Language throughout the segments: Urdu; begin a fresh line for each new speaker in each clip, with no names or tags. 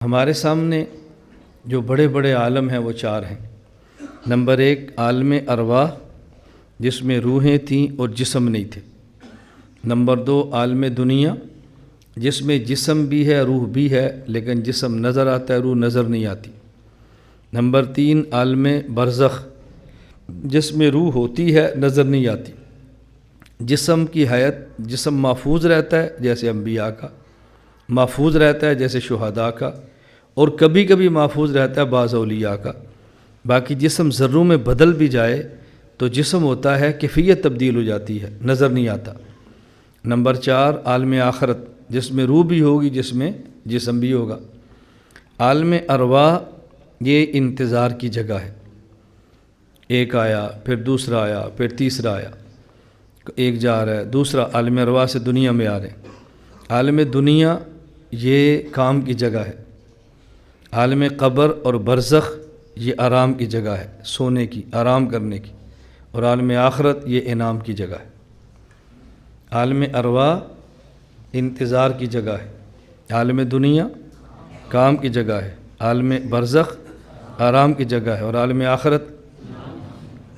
ہمارے سامنے جو بڑے بڑے عالم ہیں وہ چار ہیں۔ نمبر ایک عالم ارواح جس میں روحیں تھیں اور جسم نہیں تھے۔ نمبر دو عالم دنیا جس میں جسم بھی ہے روح بھی ہے لیکن جسم نظر آتا ہے روح نظر نہیں آتی۔ نمبر تین عالم برزخ جس میں روح ہوتی ہے نظر نہیں آتی، جسم کی حیت جسم محفوظ رہتا ہے جیسے انبیاء کا، محفوظ رہتا ہے جیسے شہداء کا، اور کبھی کبھی محفوظ رہتا ہے بعض اولیاء کا۔ باقی جسم ذروں میں بدل بھی جائے تو جسم ہوتا ہے کیفیت تبدیل ہو جاتی ہے، نظر نہیں آتا۔ نمبر چار عالم آخرت جس میں روح بھی ہوگی جس میں جسم بھی ہوگا۔ عالم ارواح یہ انتظار کی جگہ ہے، ایک آیا پھر دوسرا آیا پھر تیسرا آیا، ایک جا رہا ہے دوسرا عالم ارواح سے دنیا میں آ رہے ہیں۔ عالم دنیا یہ کام کی جگہ ہے، عالم قبر اور برزخ یہ آرام کی جگہ ہے، سونے کی آرام کرنے کی، اور عالم آخرت یہ انعام کی جگہ ہے۔ عالم ارواح انتظار کی جگہ ہے، عالم دنیا کام کی جگہ ہے، عالم برزخ آرام کی جگہ ہے، اور عالم آخرت۔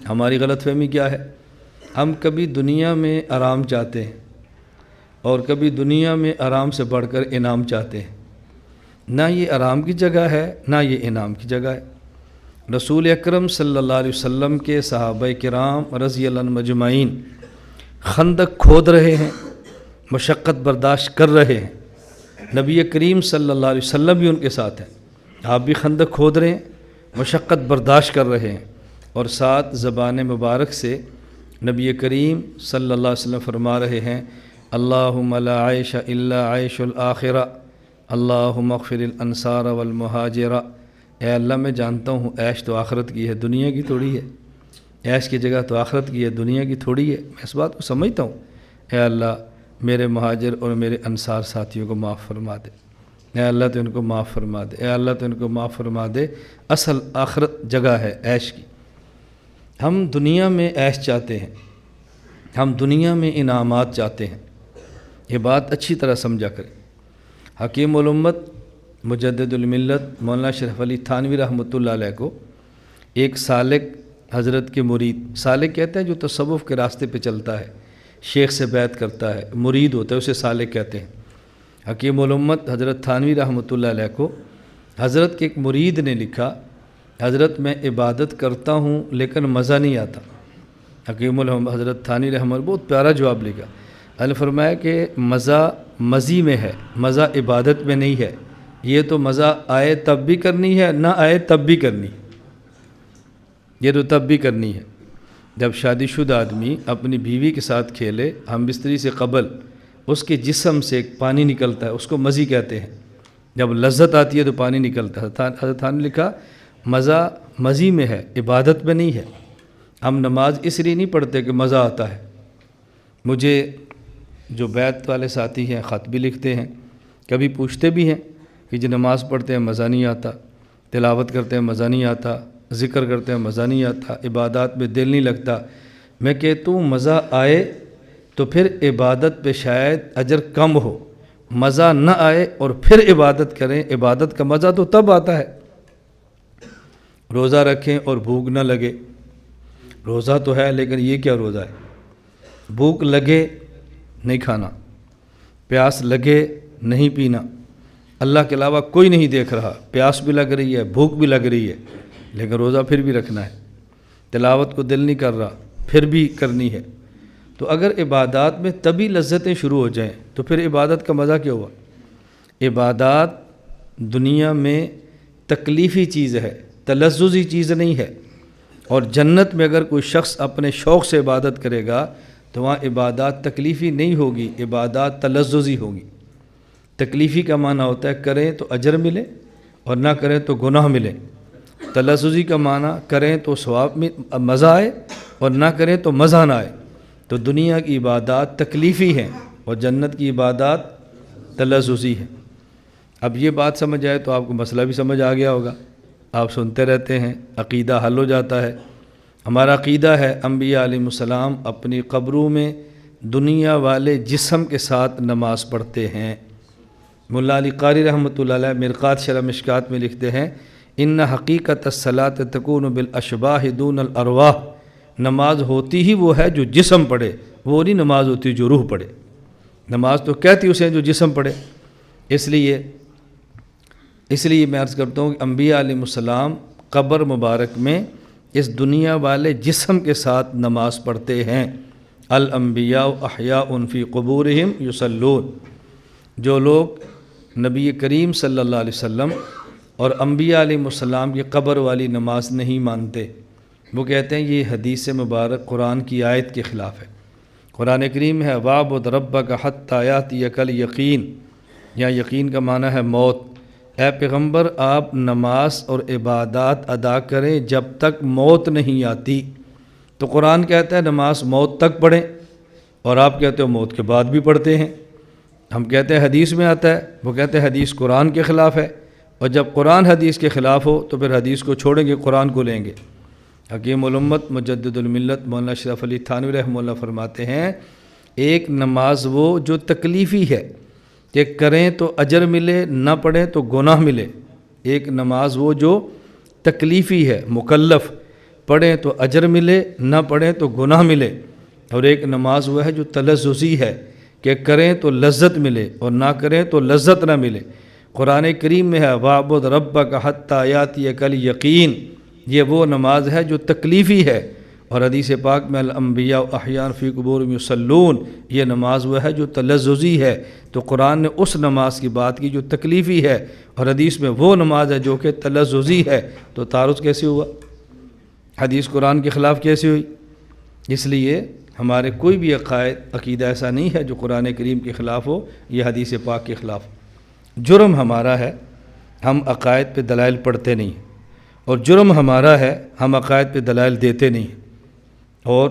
ہماری غلط فہمی کیا ہے؟ ہم کبھی دنیا میں آرام چاہتے ہیں اور کبھی دنیا میں آرام سے بڑھ کر انعام چاہتے ہیں۔ نہ یہ آرام کی جگہ ہے نہ یہ انعام کی جگہ ہے۔ رسول اکرم صلی اللہ علیہ وسلم کے صحابہ کرام رضی اللہ عنہم اجمعین خندق کھود رہے ہیں، مشقت برداشت کر رہے ہیں، نبی کریم صلی اللہ علیہ وسلم بھی ان کے ساتھ ہیں، آپ بھی خندق کھود رہے ہیں، مشقت برداشت کر رہے ہیں، اور ساتھ زبان مبارک سے نبی کریم صلی اللہ علیہ وسلم فرما رہے ہیں اللہم لا عیش الا عیش الآخرہ اللہم اغفر الانصار والمہاجرہ۔ اے اللہ میں جانتا ہوں عیش تو آخرت کی ہے، دنیا کی تھوڑی ہے، عیش کی جگہ تو آخرت کی ہے، دنیا کی تھوڑی ہے، میں اس بات کو سمجھتا ہوں۔ اے اللہ میرے مہاجر اور میرے انصار ساتھیوں کو معاف فرما دے، اے اللہ تو ان کو معاف فرما دے، اے اللہ تو ان کو معاف فرما دے۔ اصل آخرت جگہ ہے عیش کی۔ ہم دنیا میں عیش چاہتے ہیں، ہم دنیا میں انعامات چاہتے ہیں، یہ بات اچھی طرح سمجھا کریں۔ حکیم الامت مجدد الملت مولانا اشرف علی تھانوی رحمۃ اللہ علیہ کو ایک سالک حضرت کے مرید، سالک کہتے ہیں جو تصوف کے راستے پہ چلتا ہے، شیخ سے بیعت کرتا ہے، مرید ہوتا ہے، اسے سالک کہتے ہیں۔ حکیم الامت حضرت تھانوی رحمۃ اللہ علیہ کو حضرت کے ایک مرید نے لکھا حضرت میں عبادت کرتا ہوں لیکن مزہ نہیں آتا۔ حکیم الامت حضرت تھانوی رحمۃ اللہ بہت پیارا جواب لکھا، نے فرمایا کہ مزہ مزی میں ہے، مزہ عبادت میں نہیں ہے، یہ تو مزہ آئے تب بھی کرنی ہے نہ آئے تب بھی کرنی، یہ تو تب بھی کرنی ہے۔ جب شادی شدہ آدمی اپنی بیوی کے ساتھ کھیلے ہم بستری سے قبل اس کے جسم سے ایک پانی نکلتا ہے، اس کو مزی کہتے ہیں، جب لذت آتی ہے تو پانی نکلتا ہے۔ حضرت تھانوی نے لکھا مزہ مزی میں ہے، عبادت میں نہیں ہے۔ ہم نماز اس لیے نہیں پڑھتے کہ مزہ آتا ہے۔ مجھے جو بیعت والے ساتھی ہیں خط بھی لکھتے ہیں، کبھی پوچھتے بھی ہیں کہ جو نماز پڑھتے ہیں مزہ نہیں آتا، تلاوت کرتے ہیں مزہ نہیں آتا، ذکر کرتے ہیں مزہ نہیں آتا، عبادات میں دل نہیں لگتا۔ میں کہتا ہوں مزہ آئے تو پھر عبادت پہ شاید اجر کم ہو، مزہ نہ آئے اور پھر عبادت کریں، عبادت کا مزہ تو تب آتا ہے۔ روزہ رکھیں اور بھوک نہ لگے، روزہ تو ہے لیکن یہ کیا روزہ ہے؟ بھوک لگے نہیں کھانا، پیاس لگے نہیں پینا، اللہ کے علاوہ کوئی نہیں دیکھ رہا، پیاس بھی لگ رہی ہے بھوک بھی لگ رہی ہے لیکن روزہ پھر بھی رکھنا ہے، تلاوت کو دل نہیں کر رہا پھر بھی کرنی ہے۔ تو اگر عبادات میں تبھی لذتیں شروع ہو جائیں تو پھر عبادت کا مزہ کیا ہوا؟ عبادات دنیا میں تکلیفی چیز ہے، تلذذی چیز نہیں ہے، اور جنت میں اگر کوئی شخص اپنے شوق سے عبادت کرے گا تو وہاں عبادات تکلیفی نہیں ہوگی، عبادات تلذذی ہوگی۔ تکلیفی کا معنی ہوتا ہے کریں تو اجر ملے اور نہ کریں تو گناہ ملے، تلذذی کا معنی کریں تو ثواب میں مزہ آئے اور نہ کریں تو مزہ نہ آئے۔ تو دنیا کی عبادات تکلیفی ہیں اور جنت کی عبادات تلذذی ہیں۔ اب یہ بات سمجھ آئے تو آپ کو مسئلہ بھی سمجھ آ گیا ہوگا، آپ سنتے رہتے ہیں، عقیدہ حل ہو جاتا ہے۔ ہمارا عقیدہ ہے انبیاء علیہ السلام اپنی قبروں میں دنیا والے جسم کے ساتھ نماز پڑھتے ہیں۔ مولا علی قاری رحمۃ اللہ علیہ مرقات شرح مشکات میں لکھتے ہیں ان حقیقت الصلاۃ تکون بالاشباح دون الارواح، نماز ہوتی ہی وہ ہے جو جسم پڑھے، وہ نہیں نماز ہوتی جو روح پڑھے۔ نماز تو کہتی اسے جو جسم پڑھے۔ اس لیے میں عرض کرتا ہوں کہ انبیاء علیہ السلام قبر مبارک میں اس دنیا والے جسم کے ساتھ نماز پڑھتے ہیں۔ الانبیاء احیاء فی قبورہم یصلون، جو لوگ نبی کریم صلی اللہ علیہ وسلم اور انبیاء علیہ السلام کی قبر والی نماز نہیں مانتے، وہ کہتے ہیں یہ حدیث مبارک قرآن کی آیت کے خلاف ہے۔ قرآن کریم ہے وَاعْبُدْ رَبَّكَ حَتَّىٰ يَأْتِيَكَ الْيَقِينُ، یہاں یقین کا معنی ہے موت۔ اے پیغمبر آپ نماز اور عبادات ادا کریں جب تک موت نہیں آتی۔ تو قرآن کہتا ہے نماز موت تک پڑھیں، اور آپ کہتے ہو موت کے بعد بھی پڑھتے ہیں۔ ہم کہتے ہیں حدیث میں آتا ہے، وہ کہتے ہیں حدیث قرآن کے خلاف ہے، اور جب قرآن حدیث کے خلاف ہو تو پھر حدیث کو چھوڑیں گے، قرآن کو لیں گے۔ حکیم الامت مجدد الملت مولانا اشرف علی تھانوی رحمہ اللہ فرماتے ہیں ایک نماز وہ جو تکلیفی ہے کہ کریں تو اجر ملے، نہ پڑھیں تو گناہ ملے۔ ایک نماز وہ جو تکلیفی ہے، مکلف، پڑھیں تو اجر ملے، نہ پڑھیں تو گناہ ملے۔ اور ایک نماز وہ ہے جو تلذذی ہے کہ کریں تو لذت ملے اور نہ کریں تو لذت نہ ملے۔ قرآن کریم میں ہے وَاعْبُدْ رَبَّكَ حَتَّىٰ يَأْتِيَكَ الْيَقِينُ، یہ وہ نماز ہے جو تکلیفی ہے۔ اور حدیث پاک میں الانبیاء احیاء فی قبورہم یصلون، یہ نماز وہ ہے جو تلذذی ہے۔ تو قرآن نے اس نماز کی بات کی جو تکلیفی ہے، اور حدیث میں وہ نماز ہے جو کہ تلذذی ہے۔ تو تعارض کیسے ہوا؟ حدیث قرآن کے خلاف کیسے ہوئی؟ اس لیے ہمارے کوئی بھی عقیدہ ایسا نہیں ہے جو قرآن کریم کے خلاف ہو یا حدیث پاک کے خلاف ہو۔ جرم ہمارا ہے ہم عقائد پہ دلائل پڑھتے نہیں ہیں، اور جرم ہمارا ہے ہم عقائد پہ دلائل دیتے نہیں ہیں۔ اور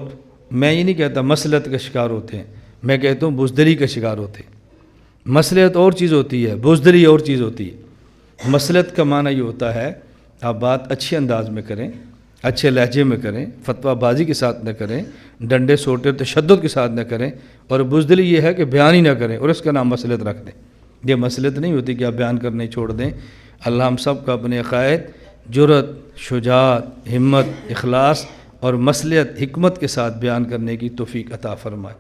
میں یہ نہیں کہتا مسلط کا شکار ہوتے ہیں، میں کہتا ہوں بزدلی کا شکار ہوتے ہیں۔ مسلط اور چیز ہوتی ہے، بزدلی اور چیز ہوتی ہے۔ مسلط کا معنی یہ ہوتا ہے آپ بات اچھے انداز میں کریں، اچھے لہجے میں کریں، فتویٰ بازی کے ساتھ نہ کریں، ڈنڈے سوٹے تشدد کے ساتھ نہ کریں، اور بزدلی یہ ہے کہ بیان ہی نہ کریں اور اس کا نام مسلط رکھ دیں۔ یہ مسلط نہیں ہوتی کہ آپ بیان کرنے چھوڑ دیں۔ اللہ ہم سب کا اپنے عقائد جرأت، شجاعت، ہمت، اخلاص اور مصلحت، حکمت کے ساتھ بیان کرنے کی توفیق عطا فرمائے۔